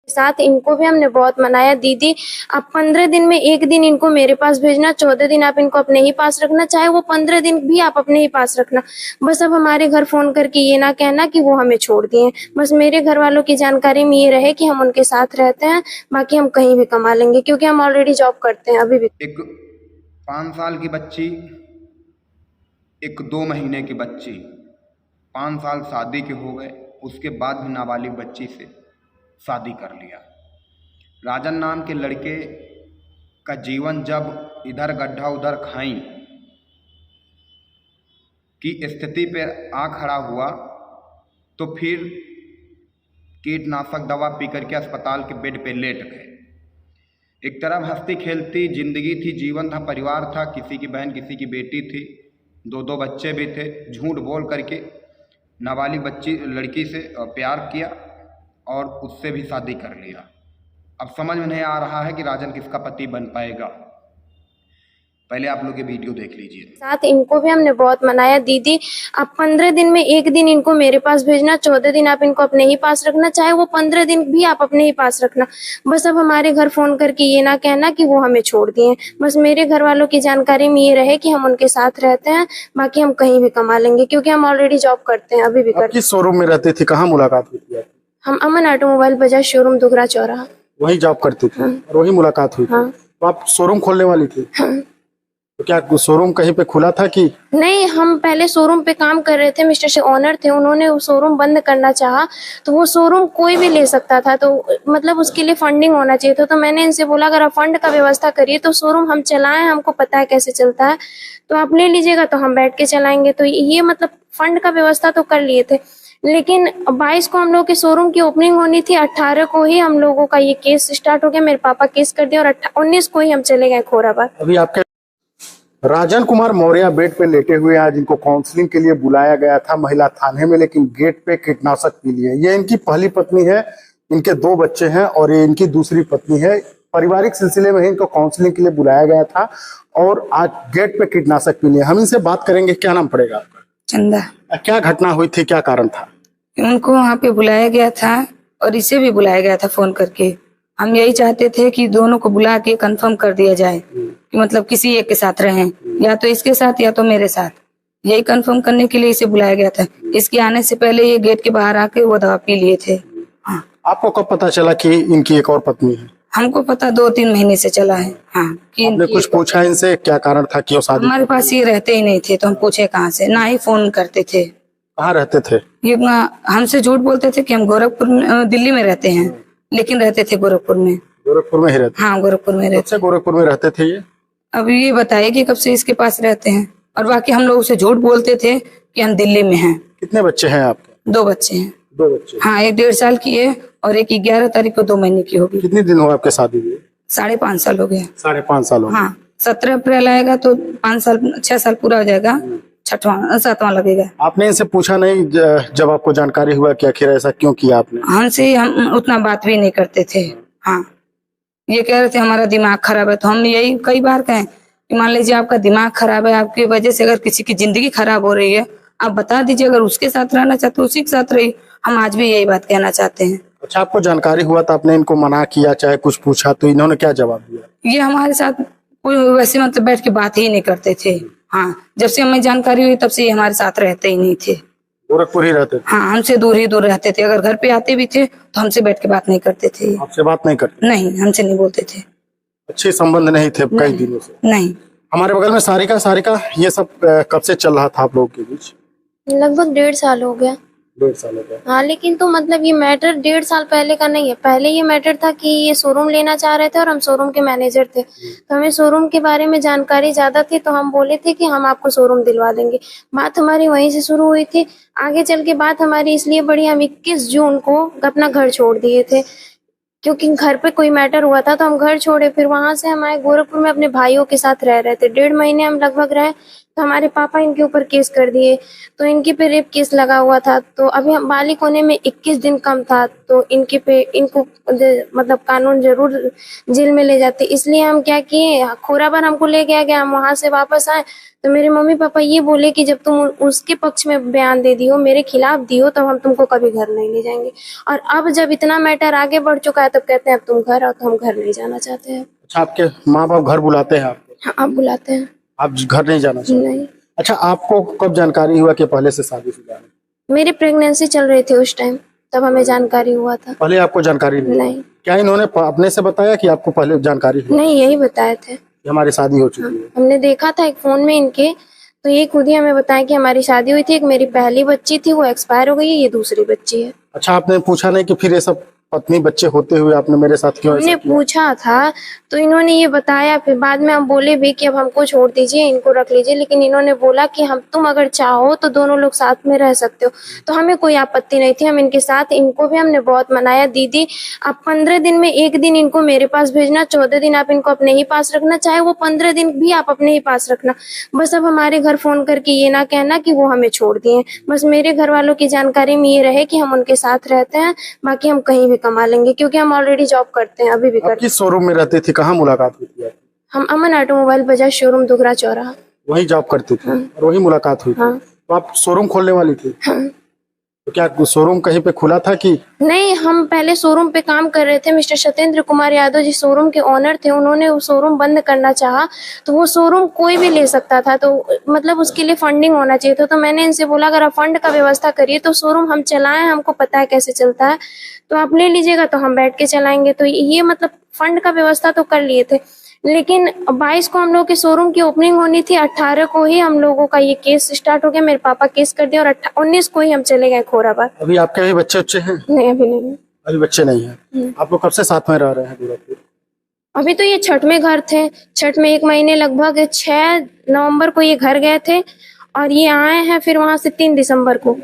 साथ इनको भी हमने बहुत मनाया, दीदी आप 15 दिन में एक दिन इनको मेरे पास भेजना, 14 दिन आप इनको अपने ही पास रखना, चाहे वो 15 दिन भी आप अपने ही पास रखना। बस अब हमारे घर फोन करके ये ना कहना कि वो हमें छोड़ दिए। बस मेरे घर वालों की जानकारी में ये रहे कि हम उनके साथ रहते हैं, बाकी हम कहीं भी कमा लेंगे क्योंकि हम ऑलरेडी जॉब करते हैं अभी भी। एक 5 साल की बच्ची, एक 2 महीने की बच्ची, 5 साल शादी के हो गए, उसके बाद भी नाबालिग बच्ची से शादी कर लिया। राजन नाम के लड़के का जीवन जब इधर गड्ढा उधर खाई की स्थिति पर आ खड़ा हुआ तो फिर कीटनाशक दवा पी करके अस्पताल के बेड पे लेट गए। एक तरफ हंसती खेलती जिंदगी थी, जीवन था, परिवार था, किसी की बहन किसी की बेटी थी, 2 बच्चे भी थे। झूठ बोल करके नाबालिग बच्ची लड़की से प्यार किया और उससे भी शादी कर लिया। अब समझ में नहीं आ रहा है कि राजन किसका पति बन पाएगा। पहले आप लोग ये वीडियो देख लीजिए। साथ इनको भी हमने बहुत मनाया, दीदी आप 15 दिन में एक दिन इनको मेरे पास भेजना, 14 दिन आप इनको अपने ही पास रखना, चाहे वो 15 दिन भी आप अपने ही पास रखना। बस अब हमारे घर फोन करके ये ना कहना कि वो हमें छोड़ दिए। बस मेरे घर वालों की जानकारी में ये रहे कि हम उनके साथ रहते हैं, बाकी हम कहीं भी कमा लेंगे क्योंकि हम ऑलरेडी जॉब करते हैं अभी भी करते हैं। किस शोरूम में रहते थे, कहाँ मुलाकात हुई थी? हम अमन ऑटोमोबाइल बजाज शोरूम दुगरा चौराहा, वही जॉब करते थे। हाँ। और वही मुलाकात हुई थी। हाँ। तो आप शोरूम खोलने वाली थी? हाँ। तो क्या शोरूम कहीं पे खुला था कि नहीं? हम पहले शोरूम पे काम कर रहे थे, मिस्टर से ओनर थे, उन्होंने वो शोरूम बंद करना चाहा तो वो शोरूम कोई भी ले सकता था, तो मतलब उसके लिए फंडिंग होना चाहिए था। तो मैंने इनसे बोला अगर आप फंड का व्यवस्था करिए तो शोरूम हम चलाएं, हमको पता है कैसे चलता है, तो आप ले लीजिएगा तो हम बैठ के चलाएंगे। तो ये मतलब फंड का व्यवस्था तो कर लिए थे, लेकिन 22 को हम लोग के शोरूम की ओपनिंग होनी थी, 18 को ही हम लोगों का ये केस स्टार्ट हो गया, मेरे पापा केस कर दिया और 19 को ही हम चले गए खोराबाद। अभी आपके राजन कुमार मौर्य बेड पे लेटे हुए हैं। आज इनको काउंसलिंग के लिए बुलाया गया था महिला थाने में, लेकिन गेट पे कीटनाशक पी लिए। ये इनकी पहली पत्नी है, इनके 2 बच्चे हैं और ये इनकी दूसरी पत्नी है। पारिवारिक सिलसिले में ही इनको काउंसलिंग के लिए बुलाया गया था और आज गेट पे कीटनाशक पी लिए। हम इनसे बात करेंगे। क्या नाम पड़ेगा आपका? चंदा। क्या घटना हुई थी, क्या कारण था? उनको वहाँ पे बुलाया गया था और इसे भी बुलाया गया था फोन करके। हम यही चाहते थे कि दोनों को बुला के कंफर्म कर दिया जाए कि मतलब किसी एक के साथ रहें, या तो इसके साथ या तो मेरे साथ। यही कंफर्म करने के लिए इसे बुलाया गया था। इसके आने से पहले ये गेट के बाहर आके वो दवा पी लिए थे। हाँ। आपको कब पता चला कि इनकी एक और पत्नी है? हमको पता 2-3 महीने से चला है। हाँ। कि आपने कुछ पूछा इनसे, क्या कारण था, क्यों शादी? हमारे पास ये रहते ही नहीं थे तो हम पूछे कहाँ से, ना ही फोन करते थे। कहाँ रहते थे? ये हमसे झूठ बोलते थे कि हम दिल्ली में रहते हैं, लेकिन रहते थे गोरखपुर में। गोरखपुर में ही रहते? हाँ, गोरखपुर में रहते। अच्छा, गोरखपुर में रहते थे ये? अब ये बताइए कि कब से इसके पास रहते हैं, और बाकी हम लोग उसे झूठ बोलते थे कि हम दिल्ली में हैं। कितने बच्चे हैं आपके? 2 बच्चे हैं। 2 बच्चे? हाँ, एक 1.5 साल की है और एक 11 तारीख को 2 महीने की होगी। कितने दिन हुआ आपके शादी हुए? 5.5 साल हो गए। 5.5 साल हो गए। हाँ, 17 अप्रैल आएगा तो 6 साल पूरा हो जाएगा, 7वां लगेगा। आपने इनसे पूछा नहीं जब आपको जानकारी हुआ कि आखिर ऐसा क्यों किया आपने? हमसे हम उतना बात भी नहीं करते थे। हाँ, ये कह रहे थे हमारा दिमाग खराब है, तो हम यही कई बार कहें कि मान लीजिए आपका दिमाग खराब है, आपकी वजह से अगर किसी की जिंदगी खराब हो रही है, आप बता दीजिए। अगर उसके साथ रहना चाहते उसी के साथ रहिए। हम आज भी यही बात कहना चाहते हैं। अच्छा, आपको जानकारी हुआ तो आपने इनको मना किया, चाहे कुछ पूछा, तो इन्होंने क्या जवाब दिया? ये हमारे साथ कोई वैसे मतलब बैठ के बात ही नहीं करते थे। हाँ, जब से हमें जानकारी हुई तब से ये हमारे साथ रहते ही नहीं थे। गोरखपुर ही रहते थे? हाँ, हमसे दूर ही दूर रहते थे। अगर घर पे आते भी थे तो हमसे बैठ के बात नहीं करते थे। आपसे बात नहीं करते? नहीं, हमसे नहीं बोलते थे। अच्छे संबंध नहीं थे कई दिनों से? नहीं। हमारे बगल में सारिका, ये सब कब से चल रहा था आप लोगों के बीच? लगभग 1.5 साल हो गया। 1.5 साल हो गया। हाँ, लेकिन तो मतलब ये मैटर 1.5 साल पहले का नहीं है। पहले ये मैटर था कि ये शोरूम लेना चाह रहे थे और हम शोरूम के मैनेजर थे, तो हमें शोरूम के बारे में जानकारी ज्यादा थी, तो हम बोले थे कि हम आपको शोरूम दिलवा देंगे। बात हमारी वहीं से शुरू हुई थी। आगे चल के बात हमारी इसलिए बढ़ी, हम 21 जून को अपना घर छोड़ दिए थे क्योंकि घर पे कोई मैटर हुआ था, तो हम घर छोड़े। फिर वहां से हम आए गोरखपुर में, अपने भाइयों के साथ रह रहे थे। 1.5 महीने हम लगभग रहे, तो हमारे पापा इनके ऊपर केस कर दिए, तो इनके पे रेप केस लगा हुआ था। तो अभी हम बालिग होने में 21 दिन कम था, तो इनको मतलब कानून जरूर जेल में ले जाते। इसलिए हम क्या किए, खोराबार हमको ले गया गया, हम वहां से वापस आए तो मेरे मम्मी पापा ये बोले कि जब तुम उसके पक्ष में बयान दे दियो, मेरे खिलाफ दियो, तब हम तुमको कभी घर नहीं ले जाएंगे। और अब जब इतना मैटर आगे बढ़ चुका है, तब कहते हैं अब तुम घर आओ, तो हम घर नहीं जाना चाहते हैं। अच्छा, आपके माँ बाप घर बुलाते हैं आपको? हाँ, आप बुलाते हैं। आप घर नहीं जाना चाहते? नहीं, अच्छा, आपको कब जानकारी हुआ कि पहले से शादीशुदा है? मेरी प्रेगनेंसी चल रही थी उस टाइम, तब हमें जानकारी हुआ था। पहले आपको जानकारी नहीं। क्या इन्होंने अपने से बताया कि आपको पहले जानकारी हुई नहीं, यही बताए थे। कि हमारी शादी हो चुकी है? हमने देखा था एक फोन में इनके, तो ये खुद ही हमें बताया कि हमारी शादी हुई थी, एक मेरी पहली बच्ची थी, वो एक्सपायर हो गई है, ये दूसरी बच्ची है। अच्छा, आपने पूछा नहीं कि फिर ये सब पत्नी बच्चे होते हुए आपने मेरे साथ क्यों ऐसा हमने किया? पूछा था तो इन्होंने ये बताया, फिर बाद में हम बोले भी कि अब हमको छोड़ दीजिए, इनको रख लीजिए, लेकिन इन्होंने बोला कि तुम अगर चाहो तो दोनों लोग साथ में रह सकते हो। तो हमें कोई आपत्ति नहीं थी, हम इनके साथ, इनको भी हमने बहुत मनाया, दीदी आप 15 दिन में एक दिन इनको मेरे पास भेजना, 14 दिन आप इनको अपने ही पास रखना, चाहे वो 15 दिन भी आप अपने ही पास रखना, बस अब हमारे घर फोन करके ये ना कहना कि वो हमें छोड़ दिए। बस मेरे घर वालों की जानकारी में ये रहे कि हम उनके साथ रहते हैं, बाकी हम कहीं भी कमा लेंगे, क्योंकि हम ऑलरेडी जॉब करते हैं, अभी भी आप करते किस शोरूम में रहते थे? कहाँ मुलाकात हुई थी आपकी? हैं। हम अमन ऑटोमोबाइल बजाज शोरूम दुगरा चौराहा। वही जॉब करते थे और वही मुलाकात हुई थी? हाँ। तो आप शोरूम खोलने वाली थी? हाँ। तो क्या शोरूम कहीं पे खुला था कि? नहीं, हम पहले शोरूम पे काम कर रहे थे। मिस्टर सत्येंद्र कुमार यादव जी शोरूम के ओनर थे, उन्होंने वो शोरूम बंद करना चाहा, तो वो शोरूम कोई भी ले सकता था, तो मतलब उसके लिए फंडिंग होना चाहिए था। तो मैंने इनसे बोला अगर आप फंड का व्यवस्था करिए तो शोरूम हम चलाएं, हमको पता है कैसे चलता है, तो आप ले लीजिएगा, तो हम बैठ के चलाएंगे। तो ये मतलब फंड का व्यवस्था तो कर लिए थे, लेकिन 22 को हम लोग के शोरूम की ओपनिंग होनी थी, 18 को ही हम लोगों का ये केस स्टार्ट हो गया, मेरे पापा केस कर दिया, और 19 को ही हम चले गए खोराबार। अभी आपके भी बच्चे हैं? नहीं, अभी नहीं। अभी बच्चे नहीं हैं। आप लोग कब से साथ में रह रहे हैं गोरखपुर? अभी तो ये छठ में घर थे, छठ में 1 महीने, लगभग 6 नवंबर को ये घर गए थे, और ये आए हैं फिर वहां से 3 दिसंबर को।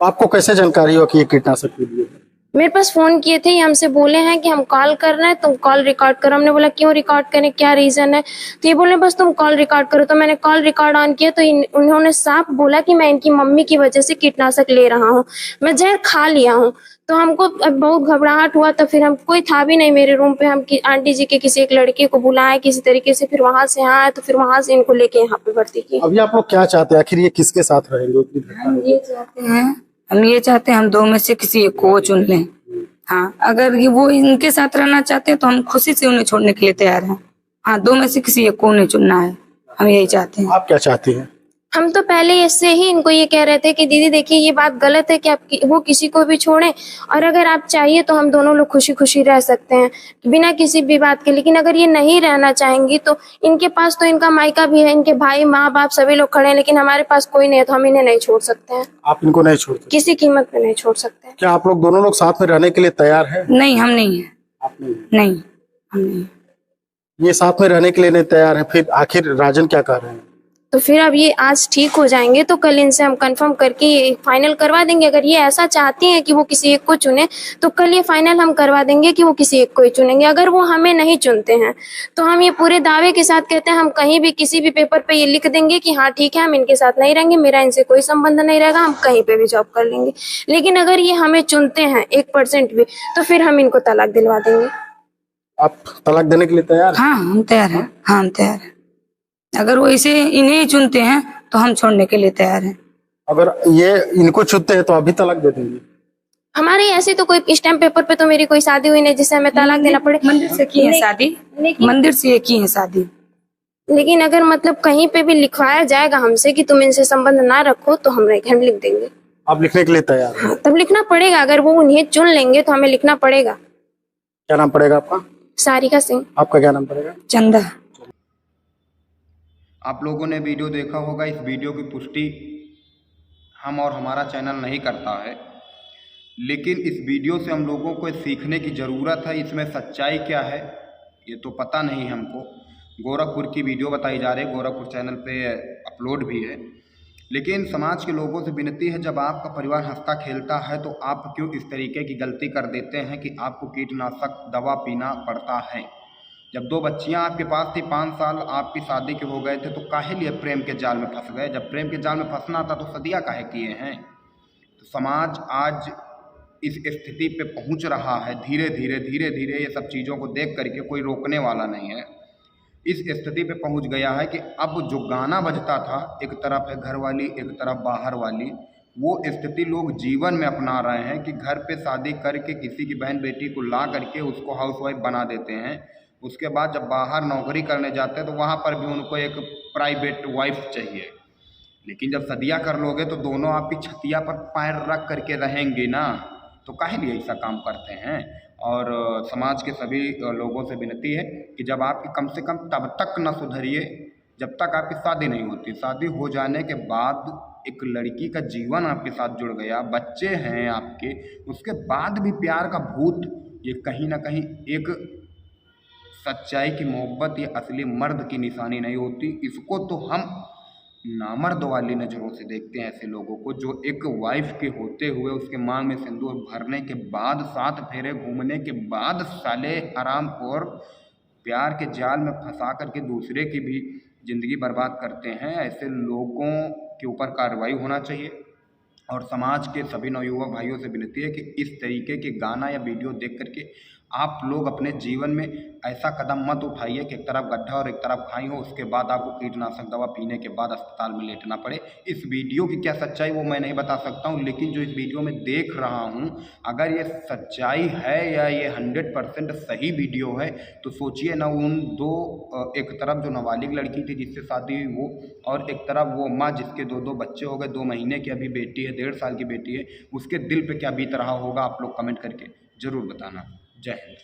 आपको कैसे जानकारी हो कि ये कीटनाशक पी लिए? मेरे पास फोन किए थे, ये हमसे बोले हैं कि हम कॉल कर रहे हैं, तुम कॉल रिकॉर्ड करो। हमने बोला क्यों रिकॉर्ड करें, क्या रीजन है, तो ये बोले बस तुम कॉल रिकॉर्ड करो। तो मैंने कॉल रिकॉर्ड ऑन किया, तो उन्होंने साफ बोला कि मैं इनकी मम्मी की वजह से कीटनाशक ले रहा हूँ, मैं जहर खा लिया हूँ। तो हमको बहुत घबराहट हुआ, तो फिर हम, कोई था भी नहीं मेरे रूम पे, हम आंटी जी के किसी एक लड़के को बुलाए किसी तरीके से, फिर वहां से आए, तो फिर वहां से इनको लेके यहाँ पे भर्ती किया। अभी आप लोग क्या चाहते हैं, आखिर ये किसके साथ रहेंगे? हम ये चाहते हैं हम दो में से किसी एक को चुन लें। हाँ, अगर ये वो इनके साथ रहना चाहते हैं तो हम खुशी से उन्हें छोड़ने के लिए तैयार हैं। हाँ, दो में से किसी एक को उन्हें चुनना है, हम यही चाहते हैं। आप क्या चाहती हैं? हम तो पहले इससे ही इनको ये कह रहे थे कि दीदी देखिए ये बात गलत है कि आप वो किसी को भी छोड़ें, और अगर आप चाहिए तो हम दोनों लोग खुशी खुशी रह सकते हैं बिना किसी भी बात के। लेकिन अगर ये नहीं रहना चाहेंगी तो इनके पास तो इनका मायका भी है, इनके भाई माँ बाप सभी लोग खड़े हैं, लेकिन हमारे पास कोई नहीं है, तो हम इन्हें नहीं छोड़ सकते हैं, आप इनको नहीं छोड़ते? किसी कीमत पे नहीं छोड़ सकते हैं। क्या आप लोग दोनों लोग साथ में रहने के लिए तैयार हैं? नहीं, हम नहीं है। आप नहीं? नहीं, हम नहीं। ये साथ में रहने के लिए नहीं तैयार है, फिर आखिर राजन क्या कर रहे हैं? तो फिर अब ये आज ठीक हो जाएंगे तो कल इनसे हम कंफर्म करके ये फाइनल करवा देंगे। अगर ये ऐसा चाहती हैं कि वो किसी एक को चुने तो कल ये फाइनल हम करवा देंगे कि वो किसी एक को ही चुनेंगे। अगर वो हमें नहीं चुनते हैं तो हम ये पूरे दावे के साथ कहते हैं, हम कहीं भी किसी भी पेपर पे ये लिख देंगे कि हाँ ठीक है हम इनके साथ नहीं रहेंगे, मेरा इनसे कोई संबंध नहीं रहेगा, हम कहीं पे भी जॉब कर लेंगे। लेकिन अगर ये हमें चुनते हैं 1% भी तो फिर हम इनको तलाक दिलवा देंगे। आप तलाक देने के लिए तैयार हैं? हाँ, हम तैयार हैं। हाँ, हम तैयार हैं। अगर वो इसे इन्हें ही चुनते हैं तो हम छोड़ने के लिए तैयार हैं। अगर ये इनको चुनते हैं तो आप भी तलाक दे देंगे? हमारे ऐसे तो कोई स्टैम्प पेपर पे तो मेरी कोई शादी हुई नहीं जिससे हमें तलाक देना पड़े। मंदिर से की है शादी, मंदिर से की है शादी। लेकिन अगर मतलब कहीं पे भी लिखवाया जाएगा हमसे कि तुम इनसे संबंध ना रखो तो हम लिख देंगे। आप लिखने के लिए तैयार हैं? हाँ, तब लिखना पड़ेगा। अगर वो उन्हें चुन लेंगे तो हमें लिखना पड़ेगा। क्या नाम पड़ेगा आपका? सारिका सिंह। आपका क्या नाम पड़ेगा? चंदा। आप लोगों ने वीडियो देखा होगा। इस वीडियो की पुष्टि हम और हमारा चैनल नहीं करता है, लेकिन इस वीडियो से हम लोगों को सीखने की ज़रूरत है। इसमें सच्चाई क्या है ये तो पता नहीं हमको। गोरखपुर की वीडियो बताई जा रही है, गोरखपुर चैनल पे अपलोड भी है, लेकिन समाज के लोगों से विनती है, जब आपका परिवार हंसता खेलता है तो आप क्यों इस तरीके की गलती कर देते हैं कि आपको कीटनाशक दवा पीना पड़ता है। जब 2 बच्चियां आपके पास थी, 5 साल आपकी शादी के हो गए थे, तो काहे लिए प्रेम के जाल में फंस गए? जब प्रेम के जाल में फंसना था तो सदिया काहे किए हैं? तो समाज आज इस स्थिति पे पहुंच रहा है, धीरे धीरे ये सब चीज़ों को देख करके कोई रोकने वाला नहीं है। इस स्थिति पे पहुंच गया है कि अब जो गाना बजता था, एक तरफ है घर वाली, एक तरफ बाहर वाली, वो स्थिति लोग जीवन में अपना रहे हैं कि घर पे शादी करके किसी की बहन बेटी को ला करके उसको हाउसवाइफ बना देते हैं। उसके बाद जब बाहर नौकरी करने जाते हैं तो वहाँ पर भी उनको एक प्राइवेट वाइफ चाहिए। लेकिन जब सदिया कर लोगे तो दोनों आपकी छतिया पर पैर रख करके रहेंगे ना, तो काहे लिए ऐसा काम करते हैं? और समाज के सभी लोगों से विनती है कि जब आपकी कम से कम तब तक न सुधरिए जब तक आपकी शादी नहीं होती। शादी हो जाने के बाद एक लड़की का जीवन आपके साथ जुड़ गया, बच्चे हैं आपके, उसके बाद भी प्यार का भूत, ये कहीं ना कहीं एक सच्चाई की मोहब्बत या असली मर्द की निशानी नहीं होती। इसको तो हम नामर्द वाली नज़रों से देखते हैं ऐसे लोगों को, जो एक वाइफ के होते हुए उसके मांग में सिंदूर भरने के बाद, 7 फेरे घूमने के बाद, साले हराम और प्यार के जाल में फंसा करके दूसरे की भी ज़िंदगी बर्बाद करते हैं। ऐसे लोगों के ऊपर कार्रवाई होना चाहिए। और समाज के सभी नवयुवक भाइयों से विनती है कि इस तरीके के गाना या वीडियो देख करके आप लोग अपने जीवन में ऐसा कदम मत उठाइए कि एक तरफ गड्ढा और एक तरफ खाई हो, उसके बाद आपको कीटनाशक दवा पीने के बाद अस्पताल में लेटना पड़े। इस वीडियो की क्या सच्चाई वो मैं नहीं बता सकता हूँ, लेकिन जो इस वीडियो में देख रहा हूँ, अगर ये सच्चाई है या ये 100% सही वीडियो है, तो सोचिए ना, उन दो, एक तरफ जो नाबालिग लड़की थी जिससे शादी हुई वो, और एक तरफ वो माँ जिसके 2 बच्चे हो गए, 2 महीने की अभी बेटी है, 1.5 साल की बेटी है, उसके दिल पे क्या बीत रहा होगा, आप लोग कमेंट करके ज़रूर बताना। जय हिंद।